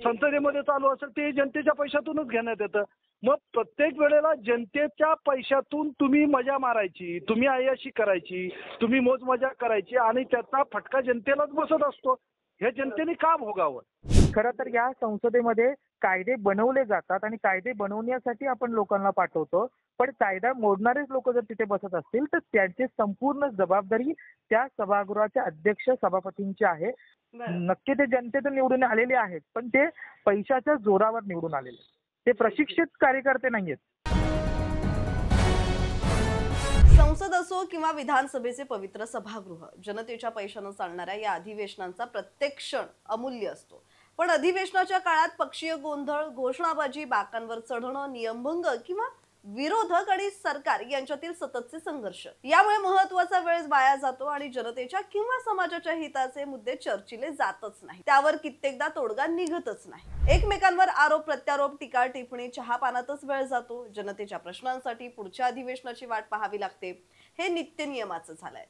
संसदेमध्ये चालू असेल ते जनतेच्या पैशातूनच घेण्यात येतं. मग प्रत्येक वेळेला जनतेच्या पैशातून तुम्ही मजा मारायची, तुम्ही अय्याशी करायची, तुम्ही मोजमजा करायची आणि त्याचा फटका जनतेलाच बसत असतो. हे जनतेने का भोगावं? खरं तर या संसदेमध्ये कायदे बनवले जातात आणि कायदे बनवण्यासाठी आपण लोकांना पाठवतो. पण कायदा मोडणारेच लोक जर तिथे बसत असतील तर त्यांची संपूर्ण जबाबदारी त्या सभागृहाच्या अध्यक्ष सभापतींची आहे. नक्की ते जनतेतून निवडून आलेले आहेत, पण ते पैशाच्या जोरावर निवडून आलेले. ते प्रशिक्षित कार्यकर्ते नाहीयेत. संसद असो किंवा विधानसभेचे पवित्र सभागृह, जनतेच्या पैशानं चालणाऱ्या या अधिवेशनांचा प्रत्येक क्षण अमूल्य असतो. पण अधिवेशनाच्या काळात पक्षीय गोंधळ, घोषणाबाजी, बाकांवर चढणं, नियमभंग किंवा विरोधक आणि सरकार यांच्यातील सततचे संघर्ष यामुळे महत्त्वाचा वेळ वाया जातो आणि जनतेच्या किंवा समाजाच्या हिताचे मुद्दे चर्चिले जातच नाही. त्यावर कित्येकदा तोडगा निघतच नाही. एकमेकांवर आरोप प्रत्यारोप, टीका टिप्पणी, चहापानातच वेळ जातो. जनतेच्या प्रश्नांसाठी पुढच्या अधिवेशनाची वाट पाहावी लागते. हे नित्य नियमाचं झालंय.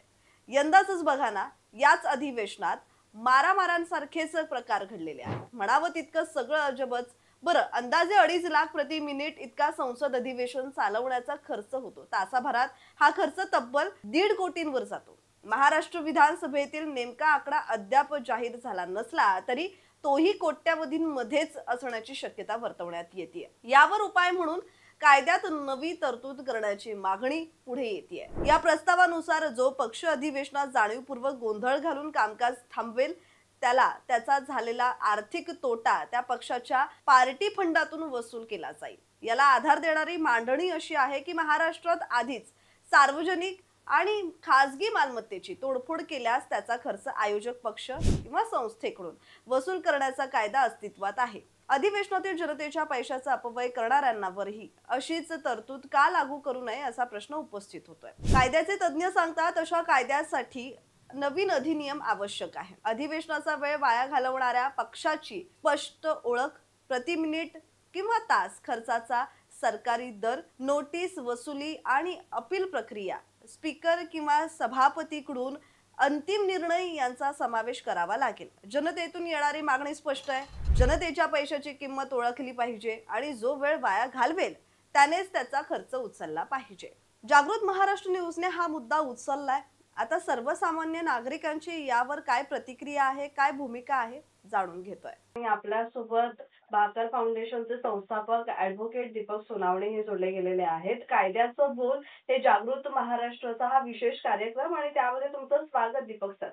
यंदाच बघा ना, याच अधिवेशनात मारामारांसारखेच प्रकार घडलेले आहेत. म्हणावं तितकं सगळं अजबच. बरं, अंदाजे 2.5 लाख प्रति मिनिट इतका संसद अधिवेशन चालवण्याचा खर्च होतो. तासाभरात हा खर्च तब्बल 1.5 कोटींवर जातो. महाराष्ट्र विधानसभेतील नेमका आकडा अद्याप जाहीर झाला नसला तरी तोही कोट्यावधींमध्येच असण्याची शक्यता वर्तवण्यात येते. यावर उपाय म्हणून कायद्यात नवी तरतूद करण्याची मागणी पुढे येते. या प्रस्तावानुसार जो पक्ष अधिवेशनात जाणीवपूर्वक गोंधळ घालून कामकाज थांबवेल त्याला त्याचा झालेला आर्थिक तोटा त्या पक्षाच्या पार्टी फंडातून वसूल केला जाईल. याला आधार देणारी मांडणी अशी आहे की महाराष्ट्रात आधीच सार्वजनिक आणि खासगी मालमत्तेची तोडफोड केल्यास त्याचा खर्च आयोजक पक्ष किंवा संस्थेकडून वसूल करण्याचा कायदा अस्तित्वात आहे. अधिवेशनातील जनतेच्या पैशाचा अपव्यय करणाऱ्यांवरही अशीच तरतूद का लागू करू नये असा प्रश्न उपस्थित होतोय. कायद्याचे तज्ज्ञ सांगतात अशा कायद्यासाठी नवीन अधिनियम आवश्यक आहे. अधिवेशनाचा वेळ वाया घालवणाऱ्या पक्षाची स्पष्ट ओळख, प्रति मिनिट किंवा तास खर्चाचा सरकारी दर, नोटीस वसुली आणि अपील प्रक्रिया, स्पीकर किंवा सभापतीकडून अंतिम निर्णय यांचा समावेश करावा लागेल. जनतेतून येणारी मागणी स्पष्ट आहे. जनतेच्या पैशाची किंमत ओळखली पाहिजे आणि जो वेळ वाया घालवेल त्यानेच त्याचा खर्च उचलला पाहिजे. जागृत महाराष्ट्र न्यूजने हा मुद्दा उचललाय. आता सर्वसामान्य नागरिकांची यावर काय प्रतिक्रिया आहे, काय भूमिका आहे जाणून घेतोय. आपल्या सोबत बाकर फाउंडेशनचे संस्थापक ऍडव्होकेट दीपक सोनावणे हे जोडले गेलेले आहेत. कायद्याचं बोल हे जागृत महाराष्ट्राचा हा विशेष कार्यक्रम आणि त्यामध्ये तुमचं स्वागत दीपक सर.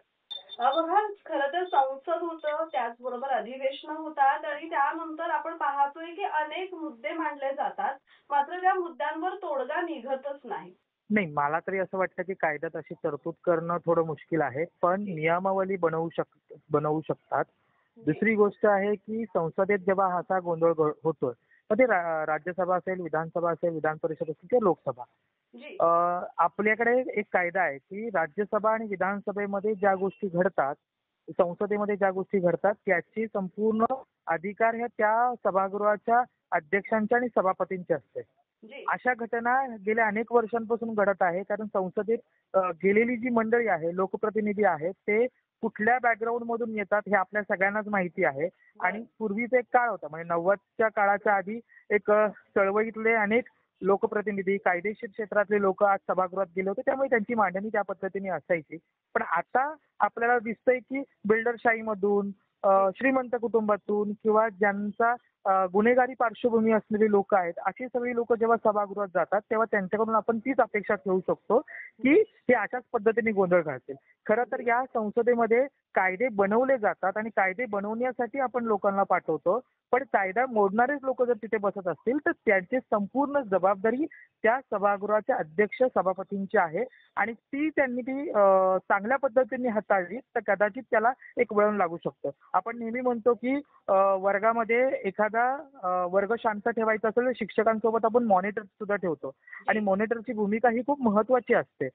बघा, खरं तर संसद होतं, त्याचबरोबर अधिवेशन होतात आणि त्यानंतर आपण पाहतोय की अनेक मुद्दे मांडले जातात, मात्र त्या मुद्द्यांवर तोडगा निघतच नाही. नाही, मला तरी असं वाटतं की कायद्यात अशी तरतूद करणं थोडं मुश्किल आहे, पण नियमावली बनवू शकतात. दुसरी गोष्ट आहे की संसदेत जेव्हा असा गोंधळ होतोय तर ते राज्यसभा असेल, विधानसभा असेल, विधान परिषद असेल किंवा लोकसभा, आपल्याकडे एक कायदा आहे की राज्यसभा आणि विधानसभेमध्ये ज्या गोष्टी घडतात, संसदेमध्ये ज्या गोष्टी घडतात त्याची संपूर्ण अधिकार ह्या त्या सभागृहाच्या अध्यक्षांच्या आणि सभापतींचे असते. अशा घटना गेल्या अनेक वर्षांपासून घडत आहे, कारण संसदेत गेलेली जी मंडळी आहे, लोकप्रतिनिधी आहेत, ते कुठल्या बॅकग्राऊंड मधून येतात हे आपल्या सगळ्यांनाच माहिती आहे. आणि पूर्वीचा एक काळ होता, म्हणजे 90च्या काळाच्या आधी एक चळवळीतले अनेक लोकप्रतिनिधी, कायदेशीर क्षेत्रातले लोक आज सभागृहात गेले होते, त्यामुळे त्यांची मांडणी त्या पद्धतीने असायची. पण आता आपल्याला दिसतंय की बिल्डरशाहीमधून, श्रीमंत कुटुंबातून किंवा ज्यांचा गुन्हेगारी पार्श्वभूमी असलेली लोक आहेत, अशी सगळी लोक जेव्हा सभागृहात जातात तेव्हा त्यांच्याकडून आपण तीच अपेक्षा ठेवू शकतो की ते अशाच पद्धतीने गोंधळ घालतील. खरं तर या संसदेमध्ये कायदे बनवले जातात आणि कायदे बनवण्यासाठी आपण लोकांना पाठवतो, पण कायदा मोडणारेच लोक जर तिथे बसत असतील तर त्यांची संपूर्ण जबाबदारी त्या सभागृहाच्या अध्यक्ष सभापतींची आहे आणि त्यांनी ती चांगल्या पद्धतीने हाताळली तर कदाचित त्याला एक वळण लागू शकतं. आपण नेहमी म्हणतो की वर्गामध्ये एखादा वर्ग शांत ठेवायचा असेल तर शिक्षकांसोबत आपण मॉनिटर सुद्धा ठेवतो आणि मॉनिटरची भूमिका ही खूप महत्वाची असते.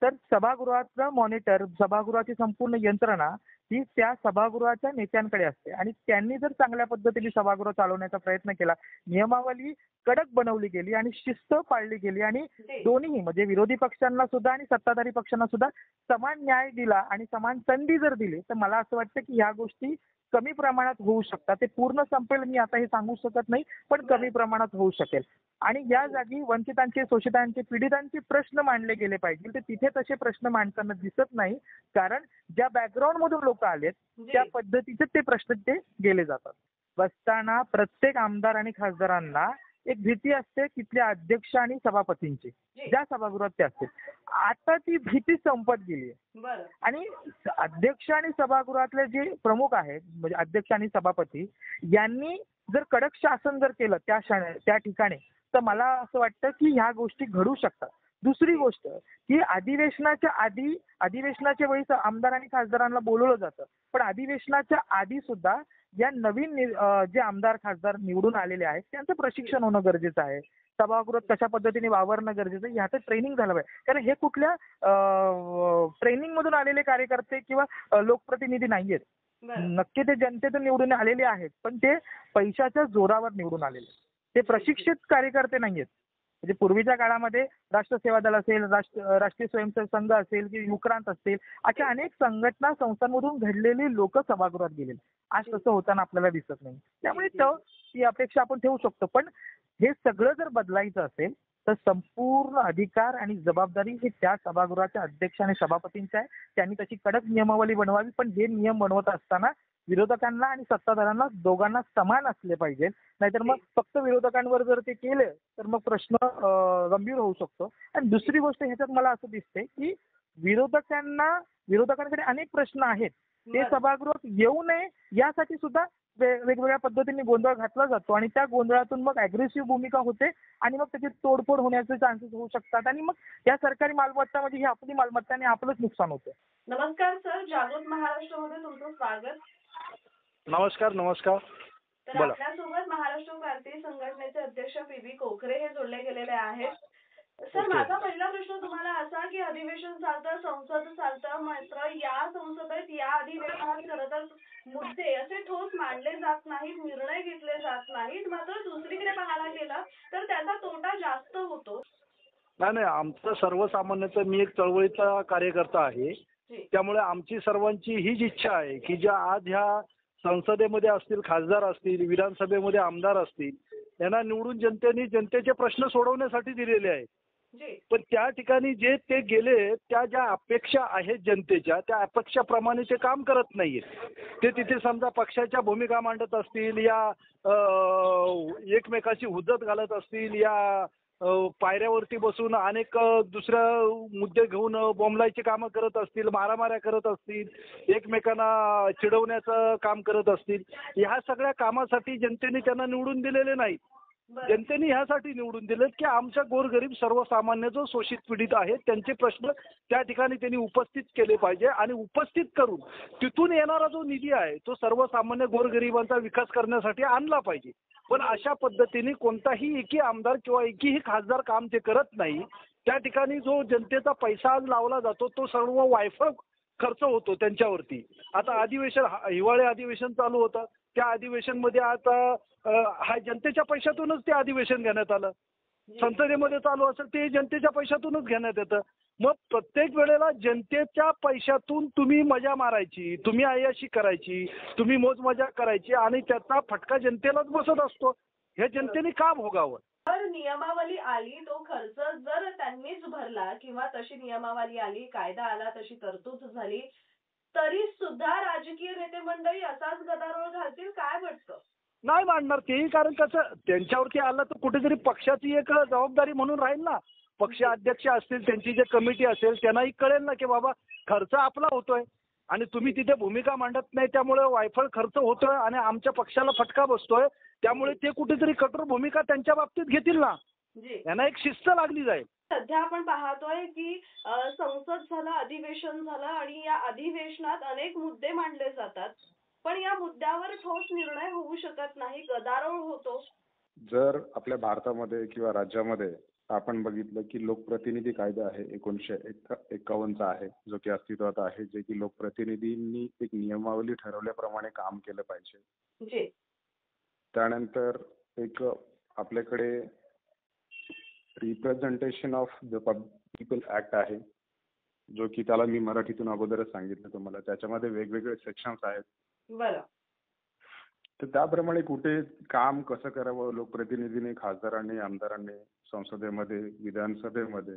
तर सभागृहाचा मॉनिटर, सभागृहाची संपूर्ण यंत्रणा ही त्या सभागृहाच्या नेत्यांकडे असते आणि त्यांनी जर चांगल्या पद्धतीने सभागृह चालवण्याचा प्रयत्न केला, नियमावली कडक बनवली गेली आणि शिस्त पाळली गेली आणि दोन्ही म्हणजे विरोधी पक्षांना सुद्धा आणि सत्ताधारी पक्षांना सुद्धा समान न्याय दिला आणि समान संधी जर दिली तर मला असं वाटतं की ह्या गोष्टी कमी प्रमाणात होऊ शकतात. ते पूर्ण संपेल मी आता हे सांगू शकत नाही, पण कमी प्रमाणात होऊ शकेल. आणि या जागी वंचितांचे, शोषितांचे, पीडितांचे प्रश्न मांडले गेले पाहिजे. तर तिथे तसे प्रश्न मांडताना दिसत नाही, कारण ज्या बॅकग्राऊंड मधून लोक आलेत त्या पद्धतीचे ते प्रश्न ते गेले जातात. बसताना प्रत्येक आमदार आणि खासदारांना एक भीती असते तिथल्या अध्यक्ष आणि सभापतींची, ज्या सभागृहात ते असतील. आता ती भीती संपत गेली आहे. आणि अध्यक्ष आणि सभागृहातले जे प्रमुख आहेत, म्हणजे अध्यक्ष आणि सभापती यांनी जर कडक शासन जर केलं त्या ठिकाणी, तर मला असं वाटतं की ह्या गोष्टी घडू शकतात. दुसरी गोष्ट की अधिवेशनाच्या वेळी आमदार आणि खासदारांना बोलवलं जातं, पण अधिवेशनाच्या आधी सुद्धा या नवीन जे आमदार खासदार निवडून आलेले आहेत त्यांचं प्रशिक्षण होणं गरजेचं आहे. सभागृहात कशा पद्धतीने वावरणं गरजेचं आहे, ह्याचं ट्रेनिंग झालं पाहिजे. कारण हे कुठल्या ट्रेनिंग मधून आलेले कार्यकर्ते किंवा लोकप्रतिनिधी नाहीयेत. नक्की ते जनतेतून निवडून आलेले आहेत, पण ते पैशाच्या जोरावर निवडून आलेले. ते प्रशिक्षित कार्यकर्ते नाहीयेत. म्हणजे पूर्वीच्या काळामध्ये राष्ट्र सेवा दल असेल, राष्ट्रीय स्वयंसेवक संघ असेल की युक्रांत असतील, अशा अनेक संघटना संस्थांमधून घडलेली लोक सभागृहात गेलेली. आज तसं होताना आपल्याला दिसत नाही. त्यामुळे ती अपेक्षा आपण ठेवू शकतो. पण हे सगळं जर बदलायचं असेल तर संपूर्ण अधिकार आणि जबाबदारी हे त्या सभागृहाच्या अध्यक्ष आणि सभापतींची आहे. त्यांनी तशी कडक नियमावली बनवावी. पण हे नियम बनवत असताना विरोधकांना आणि सत्ताधाऱ्यांना दोघांना समान असले पाहिजे. नाहीतर मग फक्त विरोधकांवर जर ते केले तर मग प्रश्न गंभीर होऊ शकतो. आणि दुसरी गोष्ट ह्याच्यात मला असं दिसते की विरोधकांकडे अनेक प्रश्न आहेत. ते सभागृहात येऊ नये यासाठी सुद्धा वेगवेगळ्या पद्धतीने गोंधळ घातला जातो आणि त्या गोंधळातून मग अग्रेसिव्ह भूमिका होते आणि मग त्याची तोडफोड होण्याचे चान्सेस होऊ शकतात. आणि मग या सरकारी मालमत्ता म्हणजे ही आपली मालमत्ता आणि आपलंच नुकसान होतं. नमस्कार सर, जागृत महाराष्ट्रामध्ये तुमचं स्वागत. नमस्कार. तर आपल्यासोबत महाराष्ट्र क्रांती संघटनेचे अध्यक्ष पी.बी. कोकरे हे जोडले गेलेले आहेत. सर, माझा पहिला प्रश्न तुम्हाला असा की अधिवेशन चालतं, संसद चालतं, मात्र या संसदेत या अधिवेशनात खरं तर मुद्दे असे ठोस मांडले जात नाहीत, निर्णय घेतले जात नाहीत. मात्र दुसरीकडे पाहायला गेलं तर त्याचा तोटा जास्त होतो. नाही, आमचं सर्वसामान्याचं, मी एक चळवळीचा कार्यकर्ता आहे. त्यामुळे आमची सर्वांची हीच इच्छा आहे की ज्या आज ह्या संसदेमध्ये असतील, खासदार असतील, विधानसभेमध्ये आमदार असतील, यांना निवडून जनतेने जनतेचे प्रश्न सोडवण्यासाठी दिलेले आहेत. पण त्या ठिकाणी जे ते गेले, त्या ज्या अपेक्षा आहेत जनतेच्या, त्या अपेक्षाप्रमाणे ते काम करत नाहीये. ते तिथे समजा पक्षाच्या भूमिका मांडत असतील, या एकमेकाची हुज्जत घालत असतील, या पायऱ्यावरती बसून अनेक दुसऱ्या मुद्दे घेऊन बोंबलायची कामं करत असतील, मारामाऱ्या करत असतील, एकमेकांना चिडवण्याचं काम करत असतील. ह्या सगळ्या कामासाठी जनतेने त्यांना निवडून दिलेले नाही. जनतेने ह्यासाठी निवडून दिले की आमच्या गोरगरीब सर्वसामान्य जो शोषित पीडित आहेत त्यांचे प्रश्न त्या ठिकाणी त्यांनी उपस्थित केले पाहिजे आणि उपस्थित करून तिथून येणारा जो निधी आहे तो सर्वसामान्य गोरगरिबांचा विकास करण्यासाठी आणला पाहिजे. पण अशा पद्धतीने कोणताही एकी आमदार किंवा एकीही खासदार काम ते करत नाही. त्या ठिकाणी जो जनतेचा पैसा आज लावला जातो तो सर्व वायफळ खर्च होतो त्यांच्यावरती. आता अधिवेशन, हिवाळी अधिवेशन चालू होतं, त्या अधिवेशनमध्ये आता हा जनतेच्या पैशातूनच ते अधिवेशन घेण्यात आलं. संसदेमध्ये चालू असेल ते जनतेच्या पैशातूनच घेण्यात येतं. मग प्रत्येक वेळेला जनतेच्या पैशातून तुम्ही मजा मारायची, तुम्ही अय्याशी करायची, तुम्ही मोजमजा करायची आणि त्याचा फटका जनतेलाच बसत असतो. हे जनतेने का भोगावं? जर नियमावली आली, तो खर्च जर त्यांनीच भरला किंवा तशी नियमावली आली, कायदा आला, तशी तरतूद झाली, तरी सुद्धा राजकीय नेते मंडळी असाच गदारोळ घालतील, काय वाटतं? नाही मांडणार तेही, कारण कसं त्यांच्यावरती आलं तर कुठेतरी पक्षाची एक जबाबदारी म्हणून राहील ना. पक्ष अध्यक्ष असतील, त्यांची जे कमिटी असेल त्यांनाही कळेल ना की बाबा खर्च आपला होतोय आणि तुम्ही तिथे भूमिका मांडत नाही, त्यामुळे वायफळ खर्च होतोय आणि आमच्या पक्षाला फटका बसतोय. त्यामुळे ते कुठेतरी कठोर भूमिका त्यांच्या बाबतीत घेतील ना. यांना एक शिस्त लागली जाईल. सध्या आपण पाहतोय की संसद झालं, अधिवेशन झालं आणि या अधिवेशनात अनेक मुद्दे मांडले जातात, पण या मुद्द्यावर ठोस निर्णय होऊ शकत नाही, गदारोळ होतो. जर आपल्या भारतामध्ये किंवा राज्यामध्ये आपण बघितलं की लोकप्रतिनिधी कायदा आहे 1951चा आहे, जो की अस्तित्वात आहे, जे की लोकप्रतिनिधींनी एक नियमावली ठरवल्याप्रमाणे काम केलं पाहिजे. त्यानंतर एक आपल्याकडे representation of the people act आहे, जो की त्याला मी मराठीतून अगोदरच सांगितलं तुम्हाला. त्याच्यामध्ये वेगवेगळे सेक्शन्स आहेत. बरं. तर त्याप्रमाणे कुठे काम कसं करावं लोकप्रतिनिधींनी, खासदारांनी, आमदारांनी संसदेमध्ये, विधानसभेमध्ये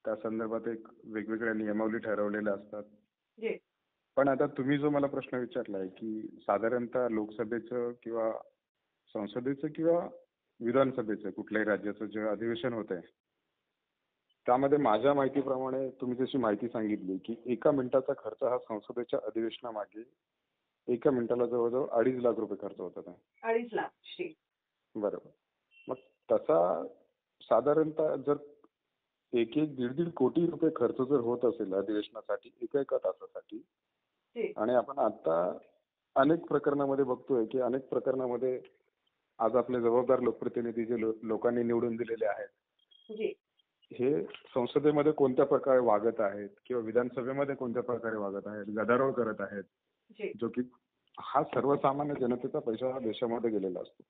त्या संदर्भात एक वेगवेगळ्या नियमावली ठरवलेल्या असतात. जी. पण आता तुम्ही जो मला प्रश्न विचारलाय की साधारणतः लोकसभेचं किंवा संसदेचं किंवा विधानसभेचं कुठल्याही राज्याचं जे अधिवेशन होतंय त्यामध्ये माझ्या माहितीप्रमाणे तुम्ही जशी माहिती सांगितली की 1 मिनिटाचा खर्च हा संसदेच्या अधिवेशनामागे 1 मिनिटाला जवळजवळ 2.5 लाख रुपये खर्च होतात आहे. 2.5 लाख. श्री. बरोबर. मग तसा साधारणतः जर 1-1, 1.5 कोटी रुपये खर्च जर होत असेल अधिवेशनासाठी एका तासासाठी जी. आणि आपण आता अनेक प्रकरणामध्ये बघतोय की अनेक प्रकरणामध्ये आज आपले जबाबदार लोकप्रतिनिधी जे लोकांनी निवडून दिलेले आहेत जी. हे संसदेमध्ये कोणत्या प्रकारे वागत आहेत किंवा विधानसभेमध्ये कोणत्या प्रकारे वागत आहेत, गदारोळ करत आहेत, जी. जो की हा सर्वसामान्य जनतेचा पैसा हा देशामध्ये गेलेला असतो.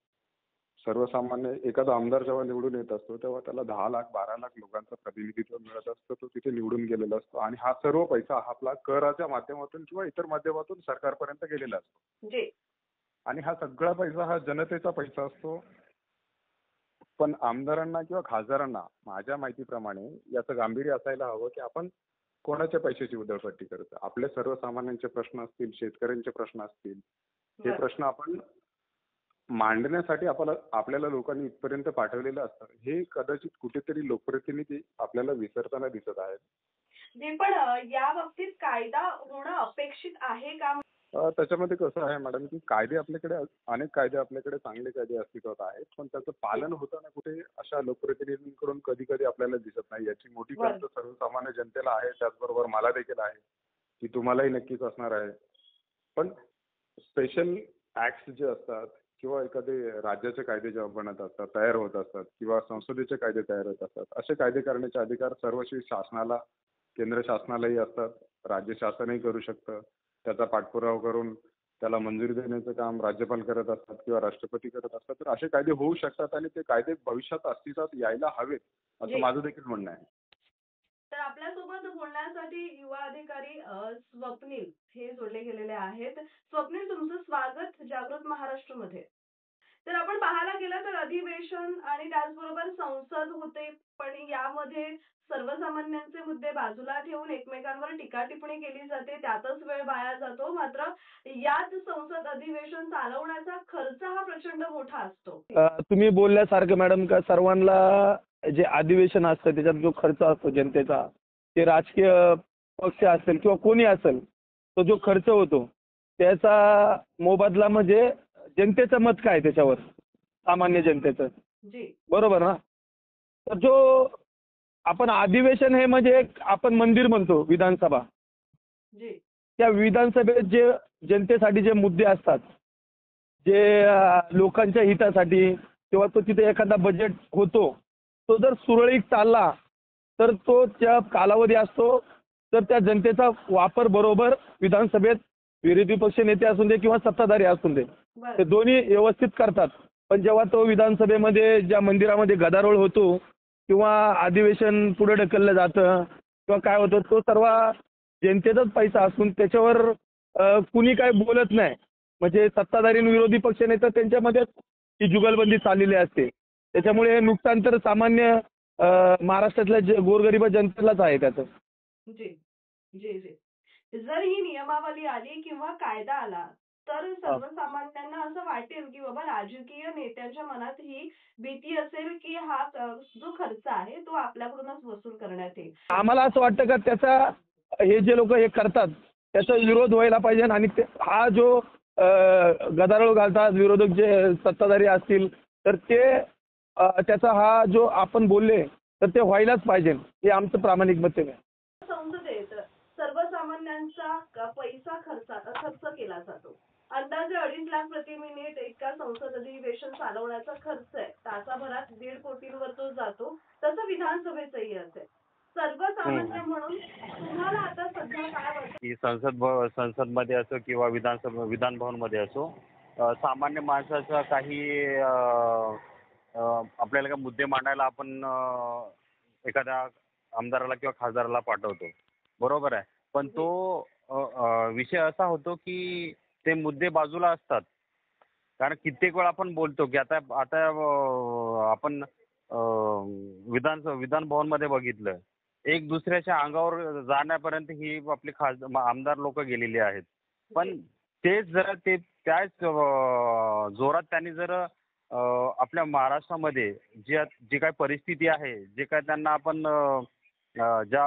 सर्वसामान्य एखादा आमदार जेव्हा निवडून येत असतो तेव्हा त्याला 10 लाख 12 लाख लोकांचं प्रतिनिधित्व मिळत असतं. तो तिथे निवडून गेलेला असतो आणि हा सर्व पैसा आपला कराच्या माध्यमातून किंवा इतर माध्यमातून सरकारपर्यंत गेलेला असतो. जी. आणि हा सगळा पैसा हा जनतेचा पैसा असतो. पण आमदारांना किंवा खासदारांना माझ्या माहितीप्रमाणे याचं गांभीर्य असायला हवं की आपण कोणाच्या पैशाची उधळपट्टी करतो. आपले सर्वसामान्यांचे प्रश्न असतील, शेतकऱ्यांचे प्रश्न असतील, हे बरं. प्रश्न आपण मांडण्यासाठी आपल्याला लोकांनी इथपर्यंत पाठवलेलं असतं. हे कदाचित कुठेतरी लोकप्रतिनिधी आपल्याला विसरताना दिसत आहेत. जी, पण या बाबतीत कायदा होणं अपेक्षित आहे का? त्याच्यामध्ये कसं आहे मॅडम की कायदे आपल्याकडे अनेक कायदे आपल्याकडे चांगले कायदे अस्तित्वात आहेत. पण त्याचं पालन होताना कुठे अशा लोकप्रतिनिधींकडून कधी कधी आपल्याला दिसत नाही. याची मोठी बरं. खंत सर्वसामान्य जनतेला आहे. त्याचबरोबर मला देखील आहे की तुम्हालाही नक्कीच असणार आहे. पण स्पेशल ऍक्ट जे असतात किंवा एखादे राज्याचे कायदे जेव्हा बनत असतात, तयार होत असतात किंवा संसदेचे कायदे तयार होत असतात, असे कायदे करण्याचे अधिकार सर्वस्वी शासनाला, केंद्र शासनालाही असतात. राज्य शासनही करू शकतं. त्याचा पाठपुरावा करून त्याला मंजुरी देण्याचं काम राज्यपाल करत असतात किंवा राष्ट्रपती करत असतात. तर असे कायदे होऊ शकतात आणि ते कायदे भविष्यात अस्तित्वात यायला हवेत असं जी. माझं देखील म्हणणं आहे. तर आपल्यासोबत बोलण्यासाठी युवा अधिकारी स्वप्नील हे जोडले गेलेले आहेत. स्वप्नील, तुमचं स्वागत जागृत महाराष्ट्रमध्ये. तर आपण पाहायला गेलं तर अधिवेशन आणि त्याचबरोबर संसद होते, पण यामध्ये सर्वसामान्यांचे मुद्दे बाजूला ठेवून एकमेकांवर टीका टिप्पणी केली जाते, त्यातच वेळ वाया जातो. मात्र याच संसद अधिवेशन चालवण्याचा खर्च हा प्रचंड मोठा असतो. तुम्ही बोलल्यासारखं मॅडम का सर्वांना जे अधिवेशन असतं त्याच्यात जो खर्च असतो जनतेचा, ते राजकीय पक्ष असेल किंवा कोणी असेल, तो जो खर्च होतो त्याचा मोबदला म्हणजे जनतेचं मत काय त्याच्यावर, सामान्य जनतेचं, जी. बरोबर ना. तर जो आपण अधिवेशन हे म्हणजे एक आपण मंदिर म्हणतो विधानसभा, जी. त्या विधानसभेत जे जनतेसाठी जे मुद्दे असतात, जे लोकांच्या हितासाठी किंवा तो तिथे एखादा बजेट होतो, तो जर सुरळीत चालला तर तो त्या कालावधी असतो, तर त्या जनतेचा वापर बरोबर विधानसभेत विरोधी पक्ष नेते असून दे किंवा सत्ताधारी असून दे, ते बरं. दोन्ही व्यवस्थित करतात. पण जेव्हा तो विधानसभेमध्ये ज्या मंदिरामध्ये गदारोळ होतो किंवा अधिवेशन पुढे ढकललं जातं किंवा काय होतं, तो सर्व जनतेचाच पैसा असून त्याच्यावर कुणी काय बोलत नाही. म्हणजे सत्ताधारी आणि विरोधी पक्ष नेते त्यांच्यामध्ये ही जुगलबंदी चाललेली असते. त्याच्यामुळे हे नुकसान तर सामान्य महाराष्ट्रातल्या गोरगरीब जनतेलाच आहे त्याचं. जी. जी. जी. जर ही नियमावली आली किंवा कायदा आला तर सर्वसामान्यांना असं वाटेल की बाबा राजकीय नेत्यांच्या मनात ही भीती असेल की हा जो खर्च आहे तो आपल्याकडूनच वसूल करण्यात येईल. आम्हाला असं वाटतं का त्याचा हे जे लोक हे करतात त्याचा विरोध व्हायला पाहिजे आणि हा जो गदारोळ घालतात विरोधक जे सत्ताधारी असतील तर ते त्याचा हा जो आपण बोलले तर ते व्हायलाच पाहिजे, हे आमचं प्रामाणिक मत आहे. संसदेत सर्वसामान्यांचा पैसा खर्च केला जातो. अंदाजे 2.5 लाख प्रति मिनिट इतका संसद अधिवेशन चालवण्याचा खर्च आहे. तासाभरात 1.5 कोटींवर तो जातो. तसं विधानसभेचंही असेल. सर्वसामान्य म्हणून तुम्हाला आता सध्या काय वाटतं की संसदमध्ये असो किंवा विधान भवनमध्ये असो, सामान्य माणसाचा काही आपल्याला काही मुद्दे मांडायला आपण एखाद्या आमदाराला किंवा खासदाराला पाठवतो, बरोबर आहे. पण तो विषय असा होतो की ते मुद्दे बाजूला असतात कारण कित्येक वेळा आपण बोलतो की आता आता आपण विधान भवनमध्ये बघितलं, एक दुसऱ्याच्या अंगावर जाण्यापर्यंत ही आपली आमदार लोक गेलेली आहेत. पण तेच जर त्याच जोरात त्यांनी जर आपल्या महाराष्ट्रामध्ये जी काही परिस्थिती आहे, जे काय त्यांना आपण ज्या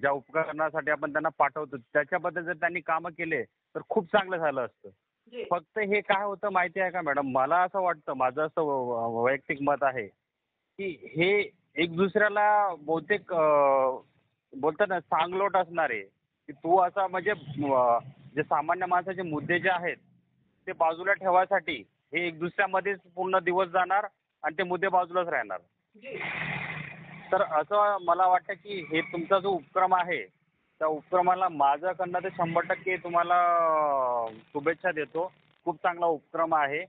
उपकरणासाठी आपण त्यांना पाठवतो त्याच्याबद्दल जर त्यांनी कामं केले तर खूप चांगलं झालं असतं. फक्त हे काय होतं माहिती आहे का मॅडम, मला असं वाटतं, माझं असं वैयक्तिक मत आहे की हे एक दुसऱ्याला बहुतेक बोलतात ना सांगलोट असणारे, की तू असा म्हणजे जे सामान्य माणसाचे मुद्दे जे आहेत ते बाजूला ठेवायसाठी हे एक दुसऱ्यामध्येच पूर्ण दिवस जाणार आणि ते मुद्दे बाजूलाच राहणार. तर असं मला वाटतं की हे तुमचा जो उपक्रम आहे त्या उपक्रमाला माझ्याकडनं तर 100% तुम्हाला शुभेच्छा देतो. खूप चांगला उपक्रम आहे